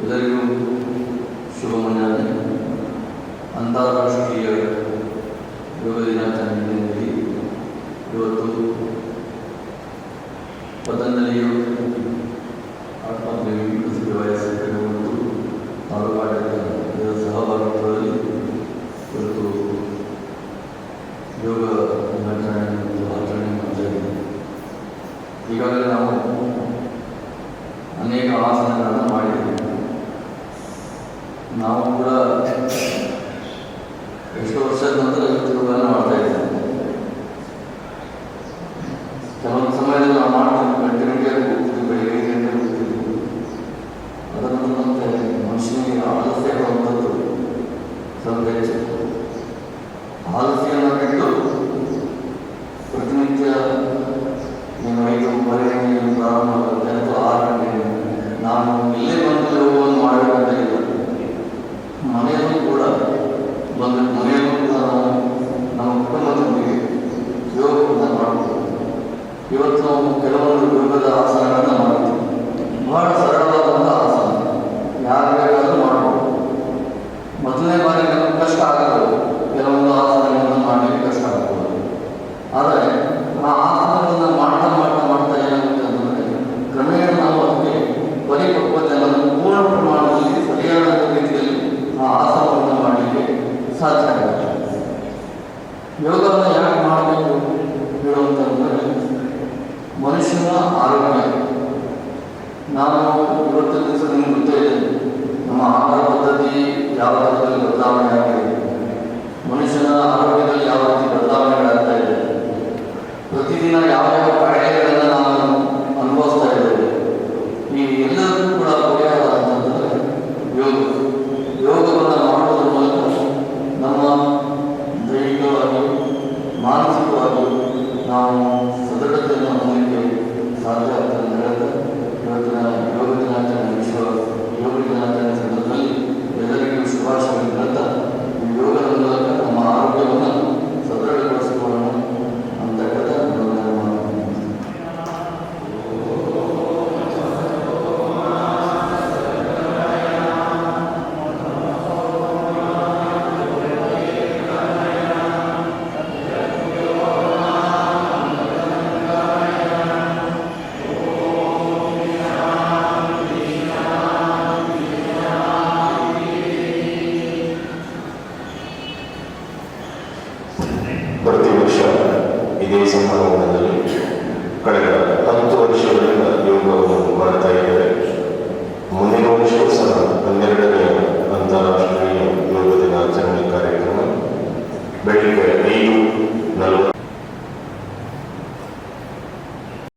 ಎಲ್ಲರಿಗೂ ಶುಭ ಮುಂಜಾನೆ. ಅಂತಾರಾಷ್ಟ್ರೀಯ ಯೋಗ ದಿನಾಚರಣೆ ಹಿನ್ನೆಲೆಯಲ್ಲಿ ಇವತ್ತು ಪತಂಜಲಿಯು ಆತ್ಮದೇವಿ ವಯಸ್ಸು ಮತ್ತು ತಾಲೂಕಾಡಳಿತ ಸಹಭಾಗಿತ್ವದಲ್ಲಿ ಇವತ್ತು ಯೋಗ ದಿನಾಚರಣೆ ಮತ್ತು ಆಚರಣೆ ಮಾಡ್ತಾ ಇದ್ದೀವಿ. ಈಗಾಗಲೇ ನಾವು ಅನೇಕ ಆಸನಗಳನ್ನು ಮಾಡಿದ್ದೇವೆ. ನಾವು ಕೂಡ ಎಷ್ಟೋ ವರ್ಷದ ನಂತರ ಯೋಗಗಳನ್ನು ಮಾಡ್ತಾ ಇದ್ದೇವೆ. ಕೆಲವೊಂದು ಸಮಯದಲ್ಲಿ ನಾವು ಮಾಡ್ತೀವಿ, ಕಂಟಿನ್ಯೂಟಿಯಾಗಿ ಹೋಗ್ತೀವಿ, ಬೆಳಿಗ್ಗೆ 5 ಗಂಟೆಗೆ ಹೋಗ್ತೀವಿ. ಅದರ ನಂತರ ಮತ್ತೆ ಮನುಷ್ಯನಿಗೆ ಆಲಸ್ಯ ಬರುವಂಥದ್ದು ಸ್ವಲ್ಪ ಹೆಚ್ಚು. ಆಲಸ್ಯವನ್ನು ಬಿಟ್ಟು ಪ್ರತಿನಿತ್ಯ ನೀನು 5:30 ಪ್ರಾರಂಭ ಆಗುತ್ತೆ ಅಥವಾ 6 ಗಂಟೆಗೆ ನಾನು ಇಲ್ಲೇ ಬಂದು ಯೋಗವನ್ನು ಮಾಡಬೇಕಂತ ಇಲ್ಲ. ಮನೆಯಲ್ಲೂ ಕೂಡ ಬಂದು ಮನೆಯಲ್ಲೂ ಕೂಡ ನಾವು ನಮ್ಮ ಕುಟುಂಬದೊಂದಿಗೆ ಯೋಗವನ್ನು ಮಾಡಬಹುದು. ಇವತ್ತು ನಾವು ಕೆಲವೊಂದು ಯೋಗದ ಆಸನಗಳನ್ನು ಮಾಡ್ತೀವಿ. ಬಹಳ ಸರಳವಾದಂಥ ಆಸನ, ಯಾರು ಬೇಕಾದರೂ ಮಾಡಬಹುದು. ಮೊದಲನೇ ಬಾರಿ ನಮಗೆ ಕಷ್ಟ ಆಗಬಹುದು, ಕೆಲವೊಂದು ಆಸನಗಳನ್ನು ಮಾಡಲಿಕ್ಕೆ ಕಷ್ಟ ಆಗಬಹುದು. ಆದರೆ ಆ ಆಸನಗಳನ್ನು ಮಾಡ್ತಾ ಮಾಡ್ತಾ ಮಾಡ್ತಾ ಏನಾಗುತ್ತೆ ಅಂತಂದರೆ ಕ್ರಮೇಣ ನಾವು ಅದಕ್ಕೆ ಪರಿಪಕ್ವತೆಯನ್ನು ಪೂರ್ಣ ಪ್ರಮಾಣದಲ್ಲಿ ಸರಿಯಾದ ರೀತಿಯಲ್ಲಿ ಆ ಆಸನವನ್ನು ಮಾಡಲಿಕ್ಕೆ ಸಾಧ್ಯ ಆಗುತ್ತೆ. ಯೋಗವನ್ನು ಯಾಕೆ ಮಾಡಬೇಕು ಹೇಳುವಂತಂದರೆ ಮನುಷ್ಯನ ಆರೋಗ್ಯ. ನಾನು ಇವತ್ತಿನ ದಿವಸ ನಿಮ್ಗೆ ಗೊತ್ತೇ ಇದೆ, ನಮ್ಮ ಆಹಾರ ಪದ್ಧತಿ ಯಾವ ಥರದಲ್ಲಿ ಬದಲಾವಣೆ ಆಗಿದೆ, ಮನುಷ್ಯನ ಆರೋಗ್ಯದಲ್ಲಿ ಯಾವ ರೀತಿ ಬದಲಾವಣೆಗಳಾಗ್ತಾ ಇದೆ, ಪ್ರತಿದಿನ ಯಾವ ಯಾವ ಕಾಯಿಲೆಗಳನ್ನು ನಾವು ಅನುಭವಿಸ್ತಾ ಇದ್ದೇವೆ. ಈ ಎಲ್ಲರಿಗೂ ಕೂಡ ಪರಿಹಾರ ಅಂತಂದರೆ ಯೋಗ.